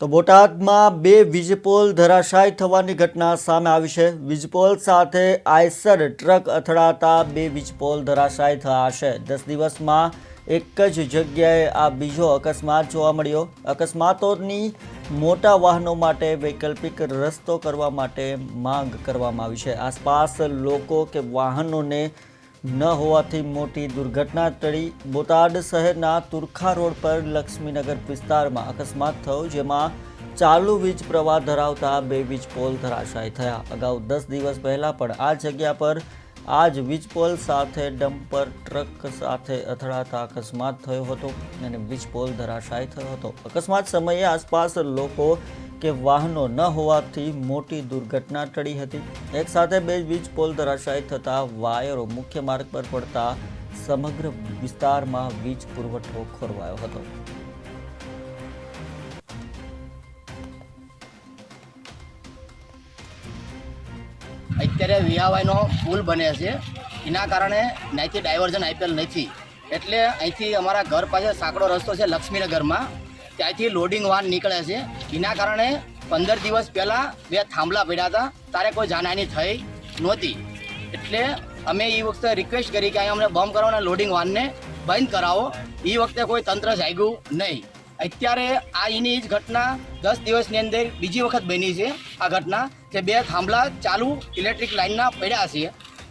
તો બોટાદમાં બે વીજપોલ ધરાશાયી થવાની ઘટના સામે આવી છે। વીજપોલ સાથે આઈસર ટ્રક અથડાતા બે વીજપોલ ધરાશાયી થયા છે। 10 દિવસમાં એક જ જગ્યાએ આ બીજો અકસ્માત જોવા મળ્યો। અકસ્માતોની મોટા વાહનો માટે વૈકલ્પિક રસ્તો કરવા માટે માંગ કરવામાં આવી છે। આસપાસ લોકો કે વાહનોને ન હોવાથી મોટી દુર્ઘટના ટળી। બોટાદ શહેરના તુરખા રોડ પર લક્ષ્મીનગર વિસ્તારમાં અકસ્માત થયો, જેમાં ચાલુ વીજ પ્રવાહ ધરાવતા બે વીજપોલ ધરાશાયી થયા। અગાઉ 10 દિવસ પહેલા પણ આ જગ્યા પર આ જ વીજપોલ સાથે ડમ્પર ટ્રક સાથે અથડાતા અકસ્માત થયો હતો અને વીજપોલ ધરાશાયી થયો હતો। અકસ્માત સમયે આસપાસ લોકો કે વાહનો ન હોવાથી મોટી દુર્ઘટના ટળી હતી। એક સાથે બે વીજપોલ ધરાશાયી થતા વાયરો મુખ્ય માર્ગ પર પડતા સમગ્ર વિસ્તારમાં વીજ પુરવઠો ખોરવાયો હતો। અત્યારે વિહાવાઈનો પુલ બને છે, એના કારણે ત્યાંથી ડાયવર્ઝન આપેલ નથી, એટલે અહીંથી અમારા ઘર પાસે સાંકડો રસ્તો છે લક્ષ્મીનગરમાં, ત્યાંથી લોડિંગ વાહન નીકળે છે। એના કારણે 15 દિવસ પહેલાં બે થાંભલા પડ્યા હતા, તારે કોઈ જાનહાની થઈ નહોતી। એટલે અમે એ વખતે રિક્વેસ્ટ કરી કે અહીંયા અમને બંધ કરો અને લોડિંગ વાહનને બંધ કરાવો। એ વખતે કોઈ તંત્ર જાગ્યું નહીં। અત્યારે આ એની જ ઘટના 10 દિવસની અંદર બીજી વખત બની છે આ ઘટના, કે બે થાંભલા ચાલુ ઇલેક્ટ્રિક લાઇનના પડ્યા છે।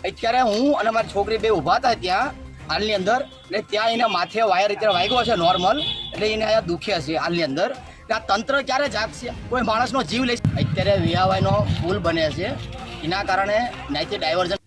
અત્યારે હું અને મારી છોકરી બે ઊભા હતા ત્યાં હાલની અંદર, એટલે ત્યાં એને માથે વાયર અત્યારે વાગ્યો છે નોર્મલ, એટલે એને અહીંયા દુખે છે હાલની અંદર। આ તંત્ર ક્યારે જાગશે? કોઈ માણસનો જીવ લે। અત્યારે વિહાવાઈનો પુલ બને છે, એના કારણે ત્યાંથી ડાયવર્ઝન